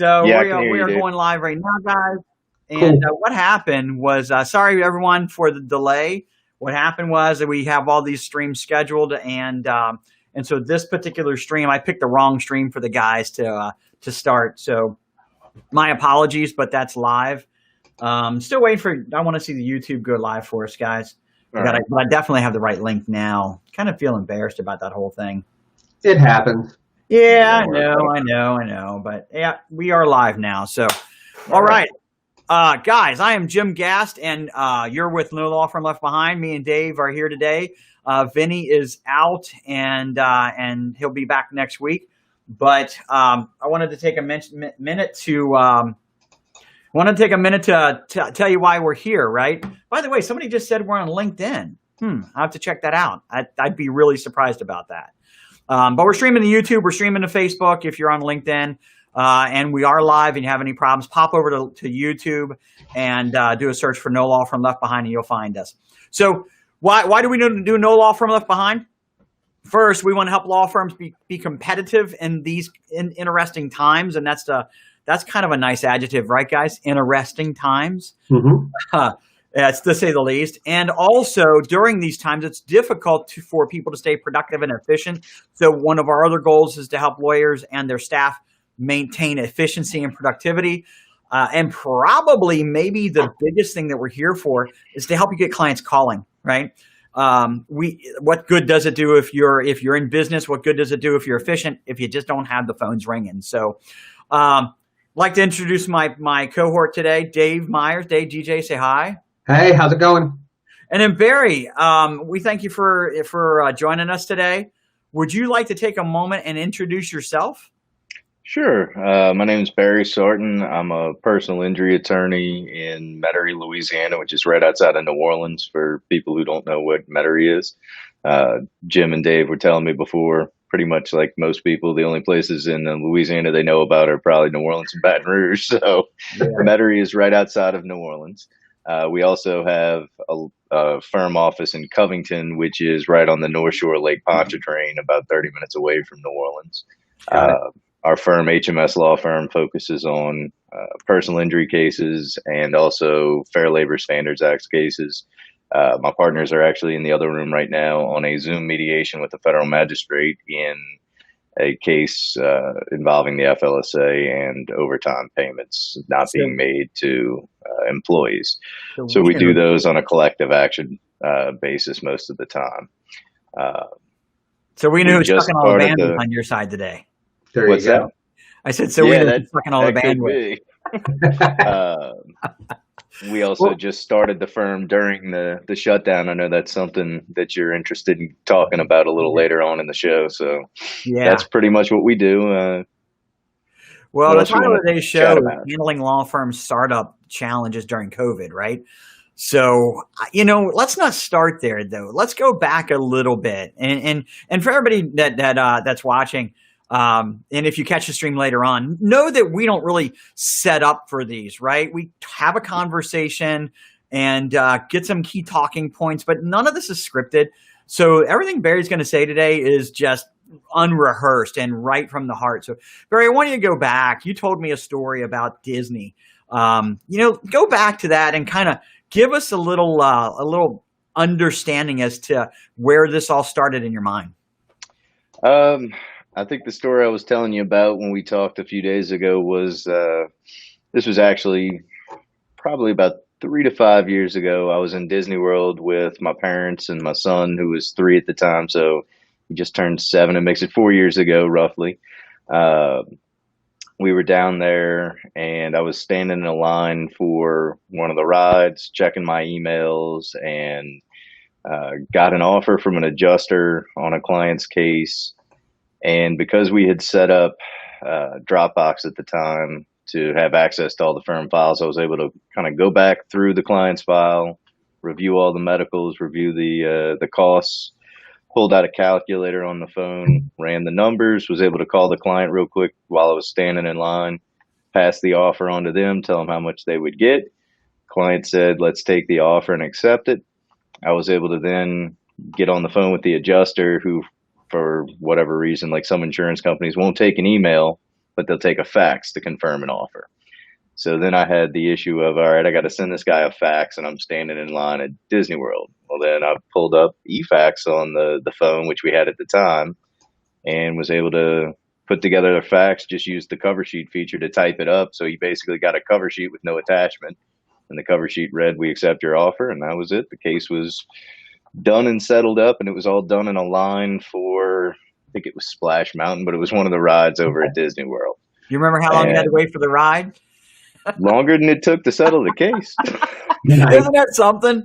So Yeah, I we can are hear we you, are Dave. going live right now, guys. And Cool. what happened was, sorry everyone for the delay. What happened was that we have all these streams scheduled, and so this particular stream, I picked the wrong stream for the guys to start. So my apologies, but that's live. Still waiting for. I want to see the YouTube go live for us, guys. All right. But I definitely have the right link now. Kind of feel embarrassed about that whole thing. It happens. Yeah, I Don't worry know, about I know, I know. But yeah, we are live now. So, it. all right. Guys, I am Jim Gast, and you're with No Law Firm Left Behind. Me and Dave are here today. Vinny is out, and he'll be back next week. But I wanted to take a minute to tell you why we're here. Right? By the way, somebody just said we're on LinkedIn. I have to check that out. I'd be really surprised about that. But we're streaming to YouTube. We're streaming to Facebook if you're on LinkedIn. And we are live, and you have any problems, pop over to YouTube and do a search for No Law Firm Left Behind, and you'll find us. So why do we do No Law Firm Left Behind? First, we want to help law firms be competitive in these interesting times, and that's kind of a nice adjective, right, guys? Interesting times. Mm-hmm. It's to say the least. And also during these times, it's difficult for people to stay productive and efficient. So one of our other goals is to help lawyers and their staff maintain efficiency and productivity. And probably maybe the biggest thing that we're here for is to help you get clients calling, right? What good does it do if you're in business? What good does it do if you're efficient if you just don't have the phones ringing? So I'd like to introduce my cohort today, Dave Myers. Dave, DJ, say hi. Hey, how's it going? And then Barry, we thank you for joining us today. Would you like to take a moment and introduce yourself? Sure. My name is Barry Sartin. I'm a personal injury attorney in Metairie, Louisiana, which is right outside of New Orleans for people who don't know what Metairie is. Jim and Dave were telling me before, pretty much like most people, the only places in Louisiana they know about are probably New Orleans and Baton Rouge. So Yeah. Metairie is right outside of New Orleans. We also have a firm office in Covington, which is right on the North Shore of Lake Pontchartrain, about 30 minutes away from New Orleans. Got it. Our firm, HMS Law Firm, focuses on personal injury cases and also Fair Labor Standards Act cases. My partners are actually in the other room right now on a Zoom mediation with a federal magistrate in a case involving the FLSA and overtime payments not being made to employees. So we do those on a collective action basis most of the time. So we knew we who's just sucking all the started bandwidth the- on your side today. There What's you go. I said, so we Yeah, knew that- who's sucking all the that could bandwidth. be. We also just started the firm during the shutdown. I know that's something that you're interested in talking about a little later on in the show. So Yeah. that's pretty much what we do. Well, what the else you title wanna of today's show chat is about? handling law firm startup challenges during COVID, right? So, let's not start there though. Let's go back a little bit, and for everybody that's watching, and if you catch the stream later on, know that we don't really set up for these, right? We have a conversation and get some key talking points, but none of this is scripted. So everything Barry's going to say today is just unrehearsed and right from the heart. So Barry, I want you to go back. You told me a story about Disney. Go back to that and kind of give us a little understanding as to where this all started in your mind. I think the story I was telling you about when we talked a few days ago was this was actually probably about 3 to 5 years ago. I was in Disney World with my parents and my son, who was 3 at the time. So he just turned 7. It makes it 4 years ago, roughly. We were down there, and I was standing in a line for one of the rides, checking my emails, and got an offer from an adjuster on a client's case. And because we had set up Dropbox at the time to have access to all the firm files, I was able to kind of go back through the client's file, review all the medicals, review the costs, pulled out a calculator on the phone, ran the numbers, was able to call the client real quick while I was standing in line, pass the offer on to them, tell them how much they would get. Client said, let's take the offer and accept it. I was able to then get on the phone with the adjuster who, for whatever reason, like some insurance companies won't take an email but they'll take a fax to confirm an offer. So then I had the issue of, all right, I got to send this guy a fax and I'm standing in line at Disney World. Well, then I pulled up eFax on the phone, which we had at the time, and was able to put together a fax, just used the cover sheet feature to type it up. So he basically got a cover sheet with no attachment. And the cover sheet read, "We accept your offer." And that was it. The case was done and settled up, and it was all done in a line for, I think it was Splash Mountain, but it was one of the rides over at Disney World. You remember how long you had to wait for the ride? Longer than it took to settle the case. Isn't that something?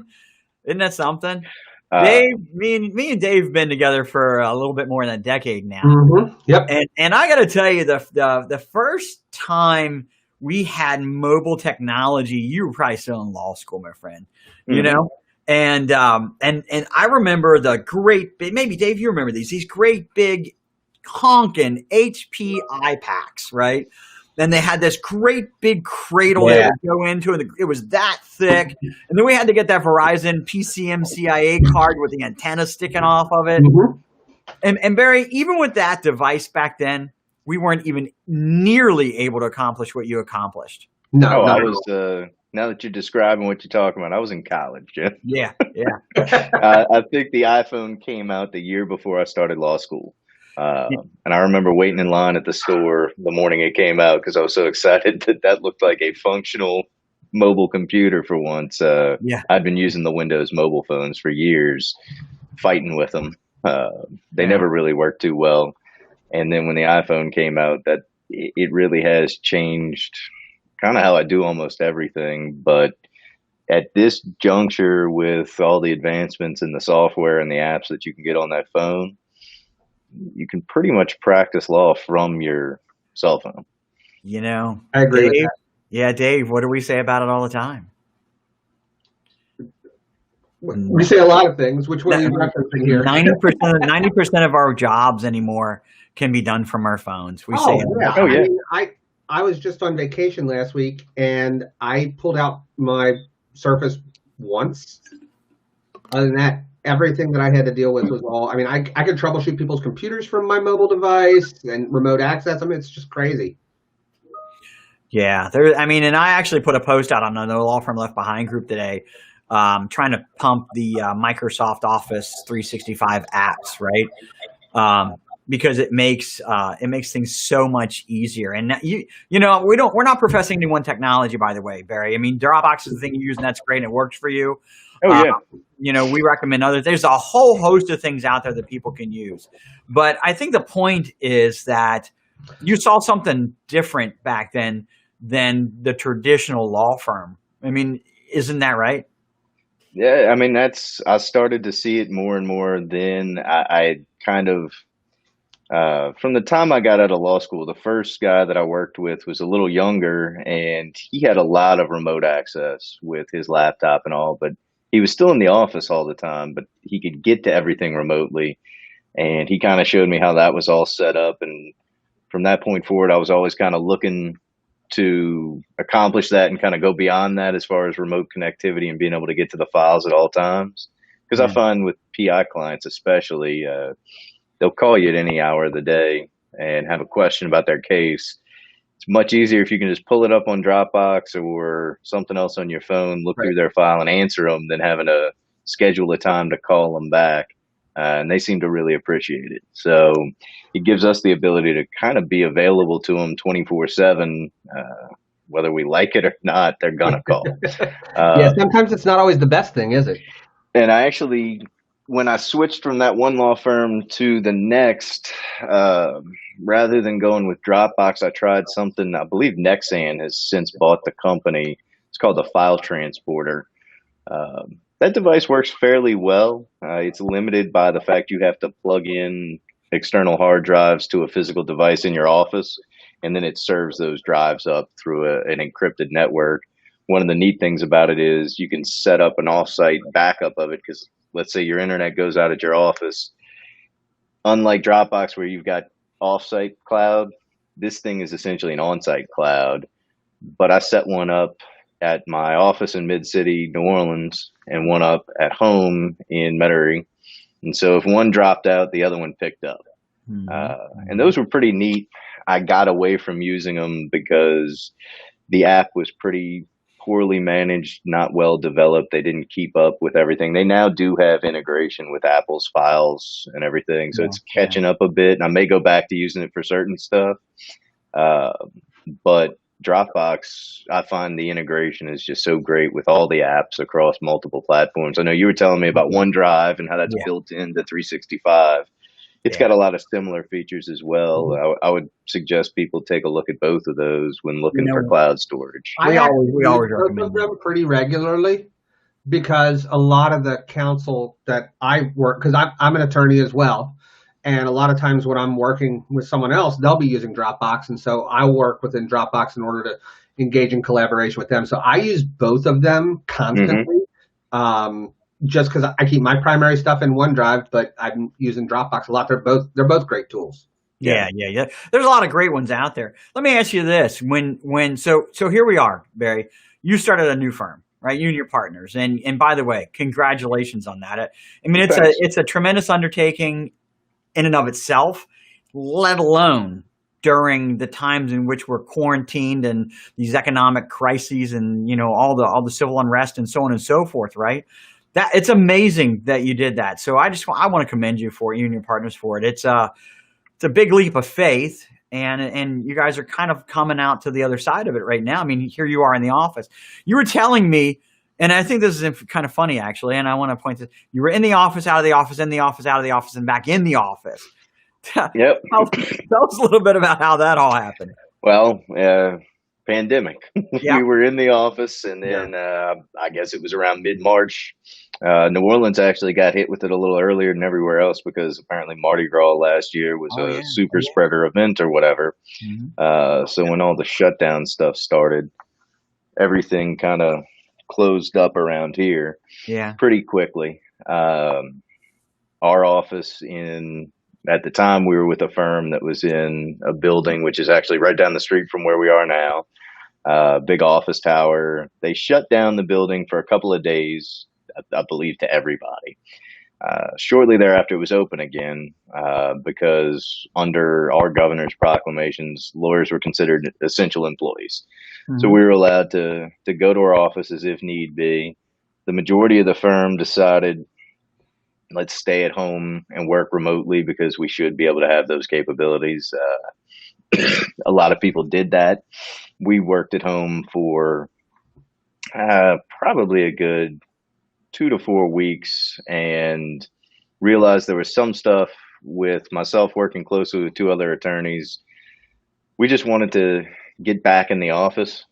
Isn't that something? Dave, me and Dave have been together for a little bit more than a decade now. Mm-hmm. Yep. And I got to tell you, the first time we had mobile technology, you were probably still in law school, my friend. You know, and I remember the great big. Maybe Dave, you remember these great big honking HP iPacks, right? Then they had this great big cradle that would go into it. It was that thick. And then we had to get that Verizon PCMCIA card with the antenna sticking off of it. Mm-hmm. And Barry, even with that device back then, we weren't even nearly able to accomplish what you accomplished. No, I was, now that you're describing what you're talking about, I was in college, Jim. Yeah. I think the iPhone came out the year before I started law school. And I remember waiting in line at the store the morning it came out because I was so excited that looked like a functional mobile computer for once. I'd been using the Windows mobile phones for years, fighting with them. They never really worked too well. And then when the iPhone came out, that it really has changed kind of how I do almost everything. But at this juncture, with all the advancements in the software and the apps that you can get on that phone, you can pretty much practice law from your cell phone. You know, I agree with that. Yeah, Dave, what do we say about it all the time? We say a lot of things. Which one are you referencing here? 90% of our jobs anymore can be done from our phones. We say yeah. I mean, I was just on vacation last week and I pulled out my Surface once. Other than that, everything that I had to deal with was all, I mean, I could troubleshoot people's computers from my mobile device and remote access. I mean, it's just crazy. Yeah. And I actually put a post out on the No Law Firm Left Behind group today, trying to pump the Microsoft Office 365 apps, right? Because it makes things so much easier. And we're not professing any one technology, by the way, Barry. I mean, Dropbox is the thing you use and that's great and it works for you. Oh yeah. We recommend others. There's a whole host of things out there that people can use. But I think the point is that you saw something different back then than the traditional law firm. I mean, isn't that right? Yeah, I mean, I started to see it more and more then. I kind of, from the time I got out of law school, the first guy that I worked with was a little younger and he had a lot of remote access with his laptop and all, but he was still in the office all the time, but he could get to everything remotely. And he kind of showed me how that was all set up. And from that point forward, I was always kind of looking to accomplish that and kind of go beyond that as far as remote connectivity and being able to get to the files at all times. Because I find with PI clients especially, they'll call you at any hour of the day and have a question about their case. It's much easier if you can just pull it up on Dropbox or something else on your phone, look through their file and answer them than having to schedule a time to call them back. And they seem to really appreciate it. So it gives us the ability to kind of be available to them 24/7. Whether we like it or not, they're going to call. Yeah, sometimes it's not always the best thing, is it? And I actually, when I switched from that one law firm to the next, rather than going with Dropbox, I tried something. I believe Nexan has since bought the company. It's called the File Transporter. That device works fairly well. It's limited by the fact you have to plug in external hard drives to a physical device in your office, and then it serves those drives up through an encrypted network. One of the neat things about it is you can set up an offsite backup of it because let's say your internet goes out at your office. Unlike Dropbox where you've got offsite cloud, this thing is essentially an on-site cloud. But I set one up at my office in Mid-City, New Orleans, and one up at home in Metairie. And so if one dropped out, the other one picked up. And those were pretty neat. I got away from using them because the app was pretty poorly managed, not well developed. They didn't keep up with everything. They now do have integration with Apple's files and everything, so Yeah, it's yeah. catching up a bit. And I may go back to using it for certain stuff, uh, but Dropbox, I find the integration is just so great with all the apps across multiple platforms. I know you were telling me about OneDrive and how that's Yeah, built into 365. It's yeah. got a lot of similar features as well. Mhm. I would suggest people take a look at both of those when You looking for know, cloud storage. I actually we use always both of recommend that. them pretty regularly because a lot of the counsel that I work, because I'm an attorney as well, and a lot of times when I'm working with someone else, they'll be using Dropbox, and so I work within Dropbox in order to engage in collaboration with them. So I use both of them Hmm. constantly, just because I keep my primary stuff in OneDrive, but I'm using Dropbox a lot. They're both great tools. Yeah. Yeah, yeah, yeah. There's a lot of great ones out there. Let me ask you this: so here we are, Barry. You started a new firm, right? You and your partners, and by the way, congratulations on that. I mean, Thanks. it's a tremendous undertaking in and of itself, let alone during the times in which we're quarantined and these economic crises and all the civil unrest and so on and so forth, right? That it's amazing that you did that. So I want to commend you for it, you and your partners for it. It's a big leap of faith, and you guys are kind of coming out to the other side of it right now. I mean, here you are in the office. You were telling me, and I think this is kind of funny actually, and I want to point this: you were in the office, out of the office, in the office, out of the office, and back in the office. tell, Yep. tell us a little bit about how that all happened. Well, pandemic. Yeah, We were in the office, and yeah. then I guess it was around mid-March. New Orleans actually got hit with it a little earlier than everywhere else because apparently Mardi Gras last year was Oh a yeah, super oh spreader event or whatever. yeah. Hmm. So when all the shutdown stuff started, everything kind of closed up around here Yeah. pretty quickly. Our office at the time we were with a firm that was in a building which is actually right down the street from where we are now, big office tower. They shut down the building for a couple of days, I believe, to everybody. Shortly thereafter, it was open again because under our governor's proclamations, lawyers were considered essential employees. So Hmm. we were allowed to go to our offices if need be. The majority of the firm decided, let's stay at home and work remotely because we should be able to have those capabilities. A lot of people did that. We worked at home for probably a good 2 to 4 weeks and realized there was some stuff with myself working closely with two other attorneys. We just wanted to get back in the office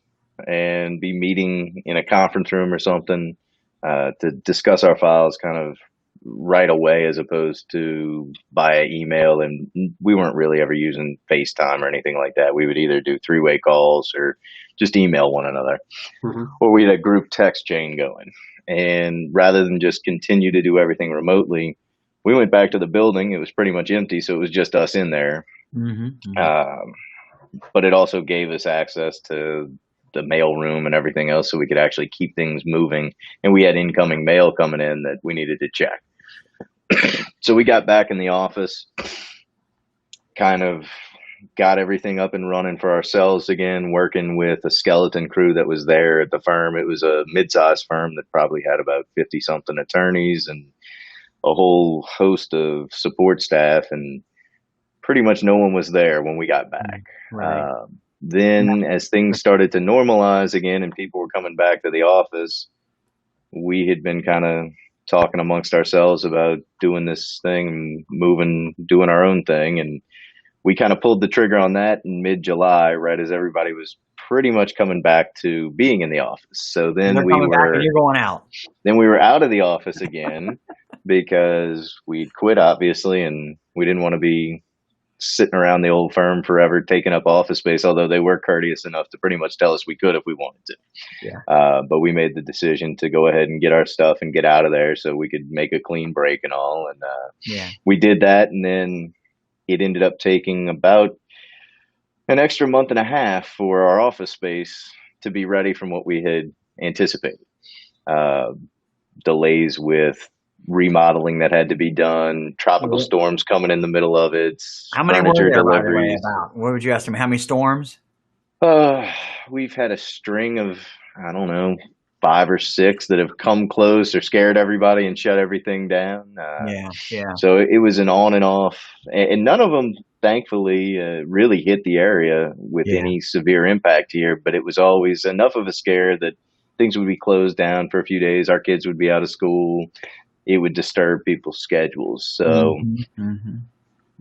and be meeting in a conference room or something to discuss our files kind of right away as opposed to via email. And we weren't really ever using FaceTime or anything like that. We would either do three-way calls or just email one another, Mm-hmm. or we had a group text chain going. And rather than just continue to do everything remotely, we went back to the building. It was pretty much empty, so it was just us in there. Hmm. Hmm. Um, but it also gave us access to the mail room and everything else, so we could actually keep things moving. And we had incoming mail coming in that we needed to check. So we got back in the office, kind of got everything up and running for ourselves again, working with a skeleton crew that was there at the firm. It was a mid-sized firm that probably had about 50 something attorneys and a whole host of support staff, and pretty much no one was there when we got back. Right. Then as things started to normalize again and people were coming back to the office, we had been kind of talking amongst ourselves about doing this thing, moving, doing our own thing. And we kind of pulled the trigger on that in mid-July, right as everybody was pretty much coming back to being in the office. So They're coming back and you're going out. then we were out of the office again because we'd quit, obviously, and we didn't want to be sitting around the old firm forever taking up office space, although they were courteous enough to pretty much tell us we could if we wanted to. Yeah. But we made the decision to go ahead and get our stuff and get out of there so we could make a clean break and all. And Yeah. we did that, and then it ended up taking about an extra month and a half for our office space to be ready from what we had anticipated. Delays with remodeling that had to be done, tropical storms coming in the middle of it, How many were furniture there, by the way, deliveries. about? What would you estimate? How many storms? We've had a string of, I don't know, 5 or 6 that have come close or scared everybody and shut everything down. Yeah, yeah, So it was an on and off, and none of them, thankfully, really hit the area with yeah. any severe impact here. But it was always enough of a scare that things would be closed down for a few days. Our kids would be out of school. It would disturb people's schedules. So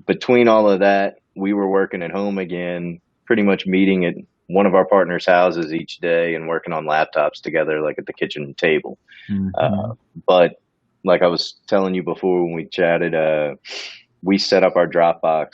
between all of that, we were working at home again, pretty much meeting at one of our partners' houses each day and working on laptops together, like at the kitchen table. But like I was telling you before when we chatted, we set up our Dropbox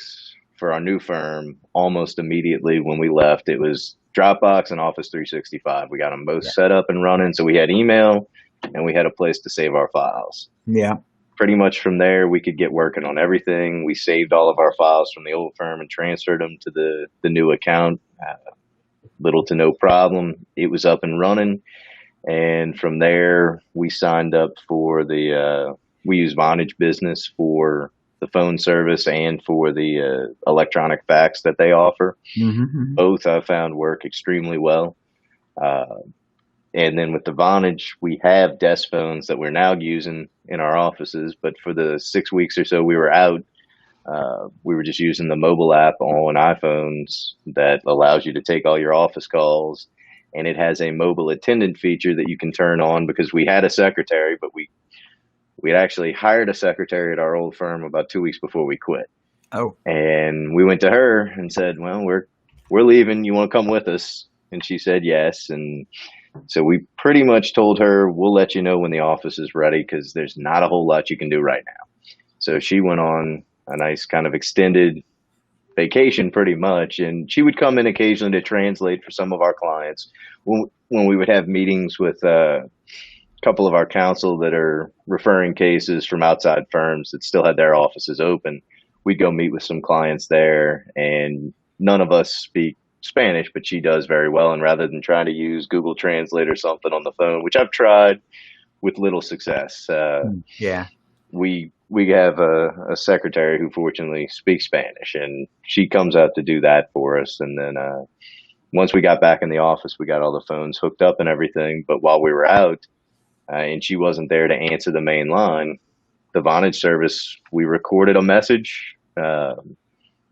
for our new firm almost immediately when we left. It was Dropbox and Office 365. We got them both set up and running. So we had email and we had a place to save our files. Yeah. Pretty much from there, we could get working on everything. We saved all of our files from the old firm and transferred them to the new account. Little to no problem. It was up and running. And from there, we signed up for we use Vonage Business for the phone service and for the electronic fax that they offer. Both I found work extremely well. And then with the Vonage, we have desk phones that we're now using in our offices. But for the 6 weeks or so we were out, we were just using the mobile app on iPhones that allows you to take all your office calls. And it has a mobile attendant feature that you can turn on, because we had a secretary, but we had actually hired a secretary at our old firm about 2 weeks before we quit. Oh. And we went to her and said, well, we're leaving. You want to come with us? And she said yes. And so we pretty much told her, we'll let you know when the office is ready, because there's not a whole lot you can do right now. So she went on a nice kind of extended vacation pretty much, and she would come in occasionally to translate for some of our clients when we would have meetings with a couple of our counsel that are referring cases from outside firms that still had their offices open. We'd go meet with some clients there, and none of us speak Spanish, but she does very well. And rather than trying to use Google Translate or something on the phone, which I've tried with little success, we have a secretary who fortunately speaks Spanish, and she comes out to do that for us. And then once we got back in the office, we got all the phones hooked up and everything. But while we were out and she wasn't there to answer the main line, the Vonage service, we recorded a message,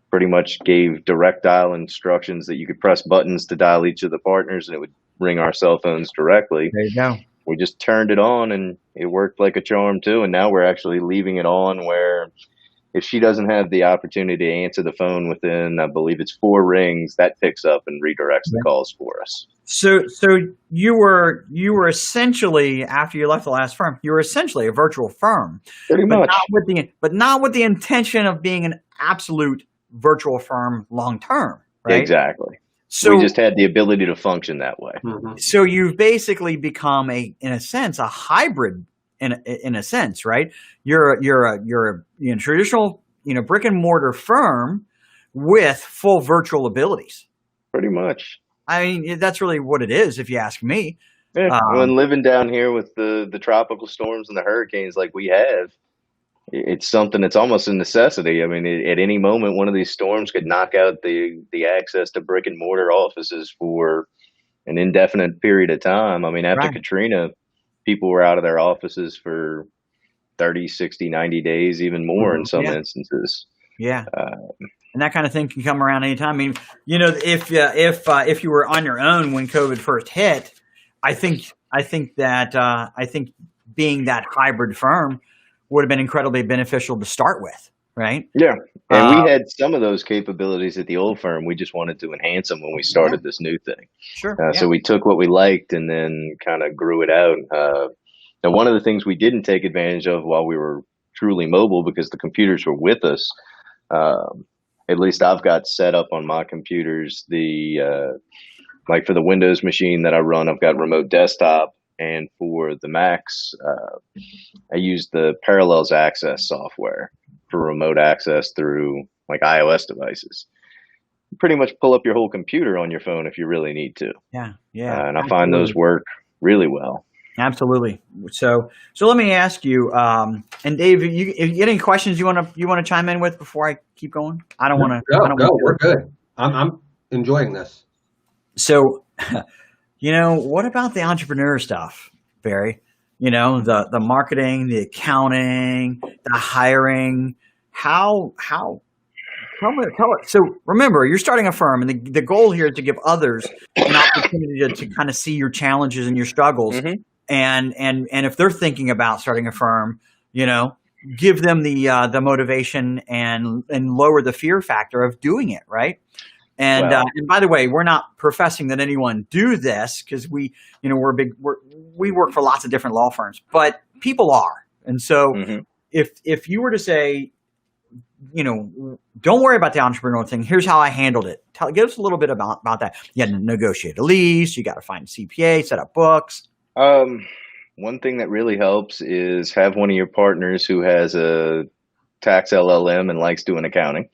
pretty much gave direct dial instructions that you could press buttons to dial each of the partners and it would ring our cell phones directly. There you go. We just turned it on and it worked like a charm too. And now we're actually leaving it on where if she doesn't have the opportunity to answer the phone within, I believe it's 4 rings, that picks up and redirects the calls for us. So you were essentially, after you left the last firm, you were essentially a virtual firm. Pretty much. But not with the intention of being an absolute virtual firm long term, right? Exactly. So we just had the ability to function that way. So you've basically become in a sense, a hybrid in a sense, right? You're a traditional, brick and mortar firm with full virtual abilities. Pretty much. I mean, that's really what it is, if you ask me. Yeah. When living down here with the tropical storms and the hurricanes like we have, it's something that's almost a necessity. I mean, at any moment, one of these storms could knock out the access to brick and mortar offices for an indefinite period of time. I mean, after Katrina, people were out of their offices for 30, 60, 90 days, even more in some instances. Yeah. And that kind of thing can come around anytime. I mean, if you were on your own when COVID first hit, I think being that hybrid firm would have been incredibly beneficial to start with, right? Yeah. And we had some of those capabilities at the old firm. We just wanted to enhance them when we started this new thing. Sure. So we took what we liked and then kind of grew it out. Now, one of the things we didn't take advantage of while we were truly mobile, because the computers were with us, at least I've got set up on my computers, like for the Windows machine that I run, I've got remote desktop. And for the Macs, I use the Parallels Access software for remote access through like iOS devices. You pretty much pull up your whole computer on your phone if you really need to. Yeah, yeah. And I find those work really well. Absolutely. So let me ask you, and Dave, if you get any questions you want to chime in with before I keep going? I don't want to. No, I don't no, want we're good. I'm enjoying this. So, what about the entrepreneur stuff, Barry? The marketing, the accounting, the hiring. How tell it. So remember, you're starting a firm, and the goal here is to give others an opportunity to kind of see your challenges and your struggles. Mm-hmm. And if they're thinking about starting a firm, give them the motivation and lower the fear factor of doing it, right? And by the way, we're not professing that anyone do this, because we work for lots of different law firms, but people are. And so if you were to say, don't worry about the entrepreneurial thing, here's how I handled it. Give us a little bit about that. You had to negotiate a lease, you got to find a CPA, set up books. One thing that really helps is have one of your partners who has a tax LLM and likes doing accounting.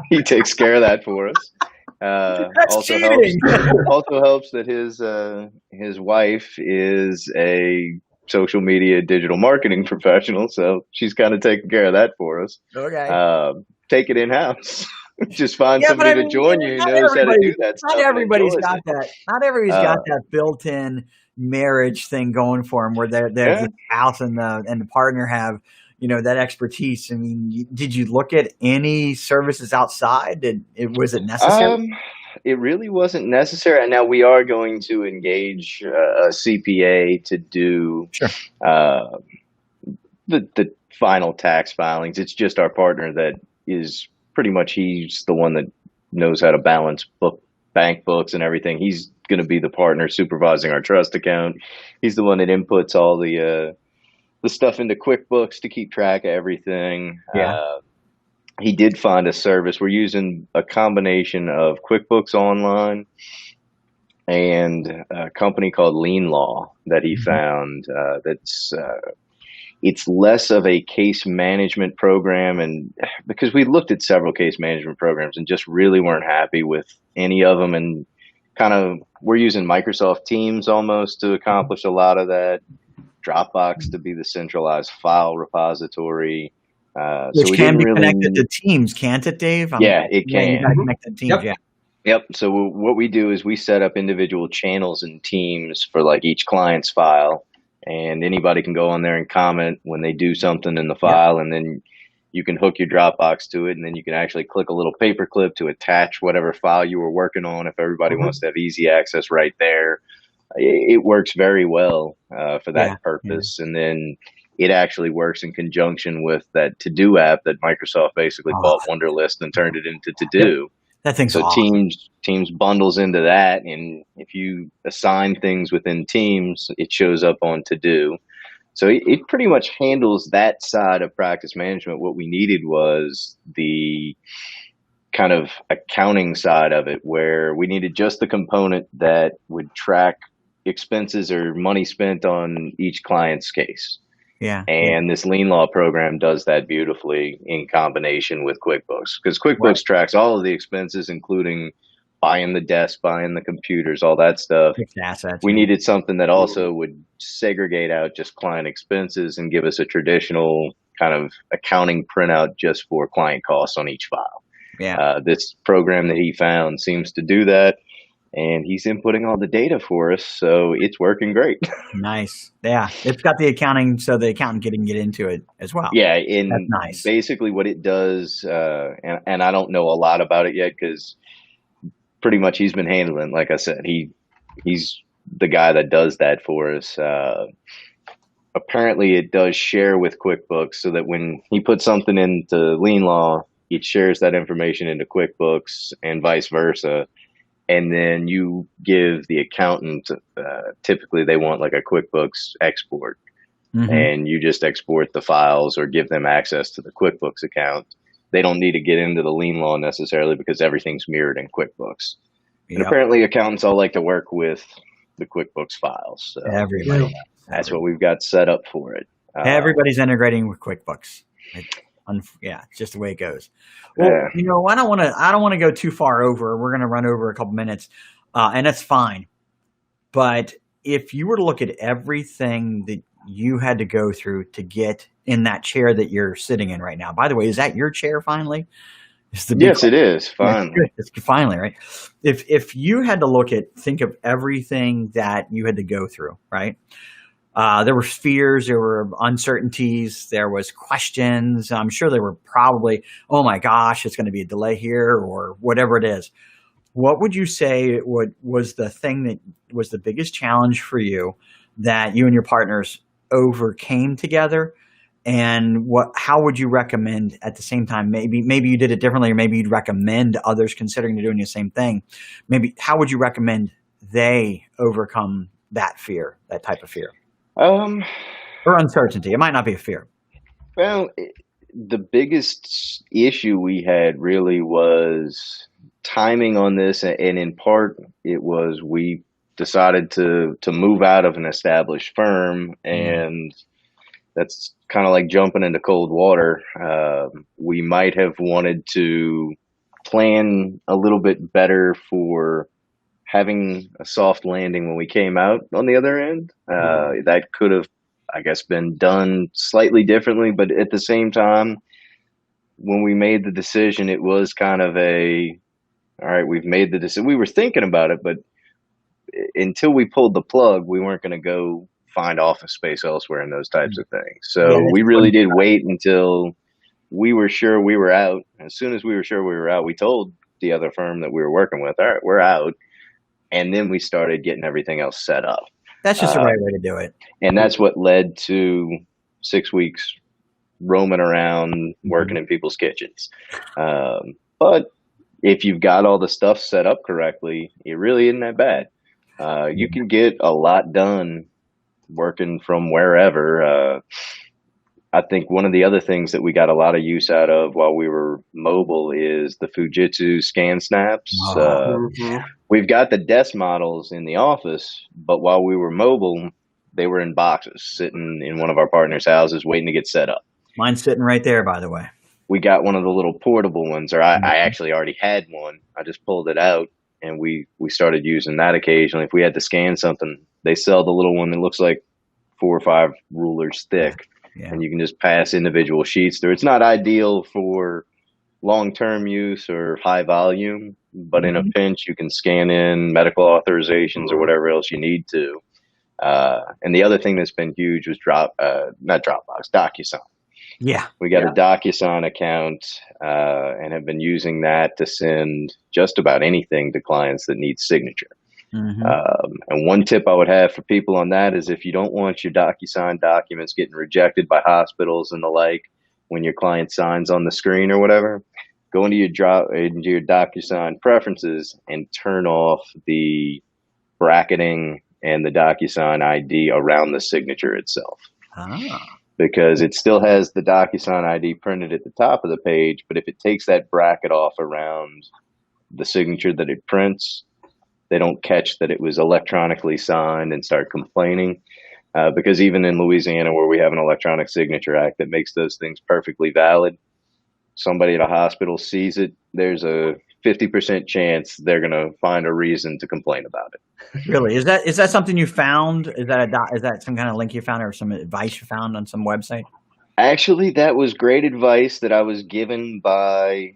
He takes care of that for us. That's also cheating. also helps that his wife is a social media digital marketing professional, so she's kind of taking care of that for us. Okay. Take it in house. Just find somebody to join you who knows how to do that stuff. Not everybody's got that. Not everybody's got that built-in marriage thing going for them, where the spouse and the partner have that expertise. I mean, did you look at any services outside? Was it necessary? It really wasn't necessary. And now we are going to engage a CPA to do the final tax filings. It's just our partner that is pretty much, he's the one that knows how to balance bank books and everything. He's going to be the partner supervising our trust account. He's the one that inputs all the stuff into QuickBooks to keep track of everything. He did find a service. We're using a combination of QuickBooks Online and a company called Lean Law that he found. It's less of a case management program, and because we looked at several case management programs and just really weren't happy with any of them, and we're using Microsoft Teams almost to accomplish a lot of that. Dropbox to be the centralized file repository. Which can be connected to Teams, can't it, Dave? It can. You got to connect to Teams, Yep. So what we do is we set up individual channels in Teams for like each client's file, and anybody can go on there and comment when they do something in the file, and then you can hook your Dropbox to it, and then you can actually click a little paperclip to attach whatever file you were working on if everybody wants to have easy access right there. It works very well for that purpose. And then it actually works in conjunction with that To-Do app that Microsoft basically bought Wunderlist and turned it into To-Do. That thing's so awesome. Teams bundles into that, and if you assign things within Teams, it shows up on To-Do. So it pretty much handles that side of practice management. What we needed was the kind of accounting side of it, where we needed just the component that would track expenses or money spent on each client's case. And this Lean Law program does that beautifully in combination with QuickBooks, because QuickBooks tracks all of the expenses, including buying the desk, buying the computers, all that stuff. Assets. We needed something that also would segregate out just client expenses and give us a traditional kind of accounting printout just for client costs on each file. This program that he found seems to do that, and he's inputting all the data for us, so it's working great. Nice. Yeah, it's got the accounting, so the accountant can get into it as well. And that's nice. Basically what it does, and I don't know a lot about it yet, because pretty much he's been handling, like I said, he's the guy that does that for us. Apparently it does share with QuickBooks, so that when he puts something into Lean Law, it shares that information into QuickBooks and vice versa. And then you give the accountant, typically they want like a QuickBooks export, and you just export the files or give them access to the QuickBooks account. They don't need to get into the Lean Law necessarily, because everything's mirrored in QuickBooks. And apparently accountants all like to work with the QuickBooks files. So everybody. That's what we've got set up for it. Everybody's integrating with QuickBooks. It's just the way it goes. Well, I don't want to go too far over. We're going to run over a couple minutes, and that's fine. But if you were to look at everything that you had to go through to get in that chair that you're sitting in right now, by the way, is that your chair finally? Is the big Yes, it is. yeah, Finally. good. It's finally, right? If you had to think of everything that you had to go through, right? There were fears, there were uncertainties, there was questions. I'm sure there were probably, oh my gosh, it's going to be a delay here or whatever it is. What would you say was the thing that was the biggest challenge for you that you and your partners overcame together? And how would you recommend at the same time? Maybe you did it differently, or maybe you'd recommend others considering doing the same thing. Maybe how would you recommend they overcome that fear, that type of fear? Um, Or uncertainty. It might not be a fear. well, the biggest issue we had really was timing on this, and in part, it was we decided to move out of an established firm, and that's kind of like jumping into cold water. We might have wanted to plan a little bit better for having a soft landing when we came out on the other end. That could have, I guess, been done slightly differently, but at the same time, when we made the decision, it was kind of all right, we've made the decision. We were thinking about it, but until we pulled the plug, we weren't going to go find office space elsewhere and those types of things. So Yeah, we really did wait until we were sure we were out. As soon as we were sure we were out, we told the other firm that we were working with, all right, we're out. And then we started getting everything else set up. that's just the right way to do it. And that's what led to 6 weeks roaming around, working in people's kitchens. But if you've got all the stuff set up correctly, it really isn't that bad. You can get a lot done working from wherever. I think one of the other things that we got a lot of use out of while we were mobile is the Fujitsu scan snaps. We've got the desk models in the office, but while we were mobile, they were in boxes sitting in one of our partners' houses waiting to get set up. Mine's sitting right there, by the way. We got one of the little portable ones, or I actually already had one. I just pulled it out, and we started using that occasionally. If we had to scan something, they sell the little one that looks like 4 or 5 rulers thick. Yeah. And you can just pass individual sheets through. It's not ideal for long-term use or high volume, but in a pinch, you can scan in medical authorizations or whatever else you need to. And the other thing that's been huge was not Dropbox, DocuSign. Yeah. We got a DocuSign account and have been using that to send just about anything to clients that need signature. And one tip I would have for people on that is if you don't want your DocuSign documents getting rejected by hospitals and the like when your client signs on the screen or whatever, go into your DocuSign preferences and turn off the bracketing and the DocuSign ID around the signature itself. Because it still has the DocuSign ID printed at the top of the page, but if it takes that bracket off around the signature that it prints, they don't catch that it was electronically signed and start complaining. Because even in Louisiana, where we have an electronic signature act that makes those things perfectly valid, somebody at a hospital sees it, there's a 50% chance they're going to find a reason to complain about it. Really? Is that something you found? Is that some kind of link you found or some advice you found on some website? Actually, that was great advice that I was given by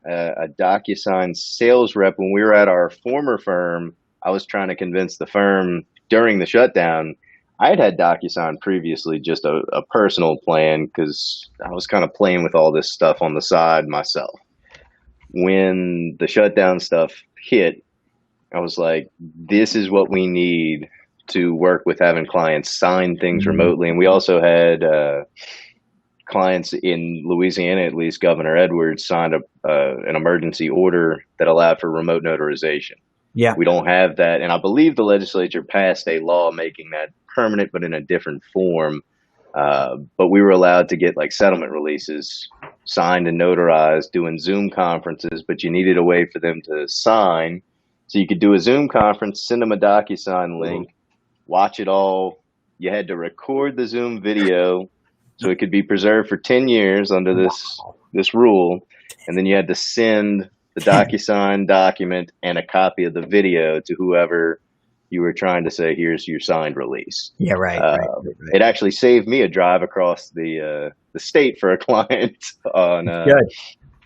a DocuSign sales rep when we were at our former firm. I was trying to convince the firm during the shutdown. I had DocuSign previously, just a personal plan, because I was kind of playing with all this stuff on the side myself. When the shutdown stuff hit, I was like, this is what we need to work with having clients sign things remotely. And we also had clients in Louisiana, at least Governor Edwards signed an emergency order that allowed for remote notarization. Yeah. We don't have that. And I believe the legislature passed a law making that permanent, but in a different form. But we were allowed to get like settlement releases signed and notarized doing Zoom conferences, but you needed a way for them to sign. So you could do a Zoom conference, send them a DocuSign link, watch it all. You had to record the Zoom video so it could be preserved for 10 years under this rule. And then you had to send the DocuSign document and a copy of the video to whoever you were trying to say, here's your signed release. Yeah, right. It actually saved me a drive across the state for a client on, Good.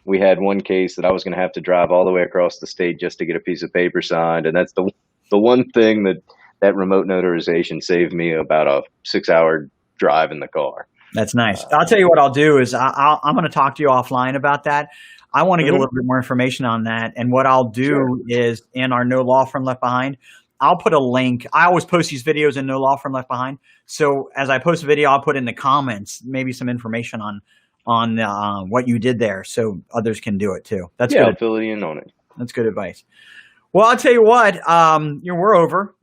we had one case that I was going to have to drive all the way across the state just to get a piece of paper signed. And that's the one thing that remote notarization saved me about a 6-hour drive in the car. That's nice. I'll tell you what I'll do is I'm going to talk to you offline about that. I want to get a little bit more information on that. And what I'll do is in our No Law Firm Left Behind, I'll put a link. I always post these videos in No Law Firm Left Behind. So as I post a video, I'll put in the comments maybe some information on what you did there, so others can do it too. That's good. I'll fill you in on it. That's good advice. Well, I'll tell you what, we're over,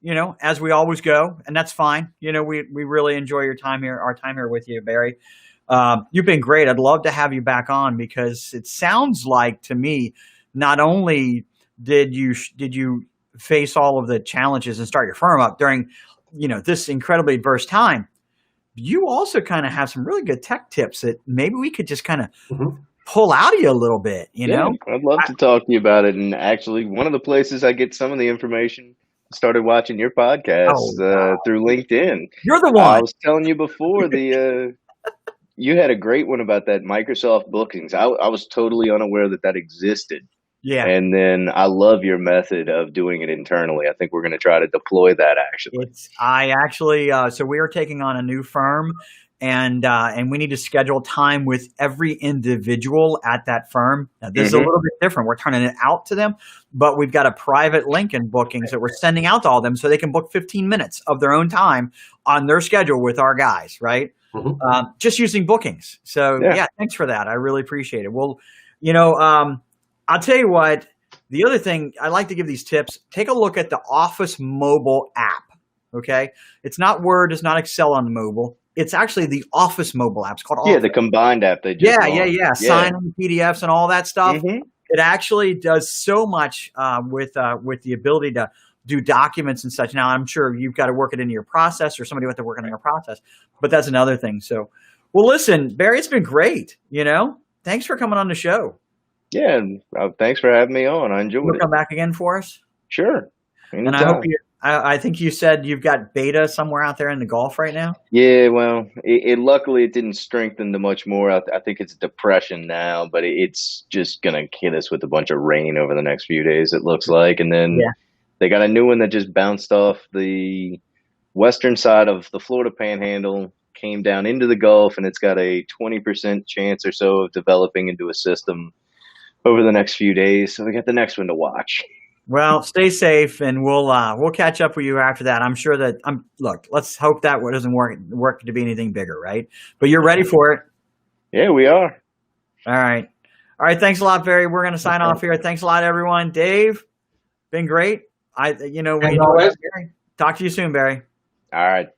as we always go, and that's fine. We really enjoy our time here with you, Barry. You've been great. I'd love to have you back on because it sounds like to me, not only did you face all of the challenges and start your firm up during, this incredibly adverse time, you also kind of have some really good tech tips that maybe we could just kind of pull out of you a little bit, Yeah, I'd love to talk to you about it. And actually, one of the places I get some of the information, started watching your podcast through LinkedIn. You're the one. I was telling you before, you had a great one about that Microsoft bookings. I was totally unaware that existed. Yeah. And then I love your method of doing it internally. I think we're going to try to deploy that actually. So we are taking on a new firm and we need to schedule time with every individual at that firm. Now, this is a little bit different. We're turning it out to them, but we've got a private link in bookings that we're sending out to all of them so they can book 15 minutes of their own time on their schedule with our guys, right? Just using bookings. So yeah, thanks for that. I really appreciate it. Well, I'll tell you what, the other thing I like to give these tips, take a look at the Office mobile app. Okay. It's not Word, it's not Excel on the mobile. It's actually the Office mobile app. It's called Office. Yeah, the combined app they just launched. Sign on PDFs and all that stuff. It actually does so much with the ability to do documents and such. Now, I'm sure you've got to work it into your process or somebody will have to work it in your process, but that's another thing. So, well, listen, Barry, it's been great. Thanks for coming on the show. Yeah, thanks for having me on. I enjoyed it. You'll come back again for us? Sure. Anytime. And I hope I think you said you've got beta somewhere out there in the Gulf right now? Yeah, well, luckily it didn't strengthen to much more. I think it's depression now, but it's just going to hit us with a bunch of rain over the next few days, it looks like. And then they got a new one that just bounced off the western side of the Florida Panhandle, came down into the Gulf, and it's got a 20% chance or so of developing into a system over the next few days. So we got the next one to watch. Well, stay safe, and we'll catch up with you after that. I'm sure that look, let's hope that doesn't work to be anything bigger, right? But you're ready for it. Yeah, we are. All right. Thanks a lot, Barry. We're going to sign off here. Thanks a lot, everyone. Dave, been great. We talk to you soon, Barry. All right.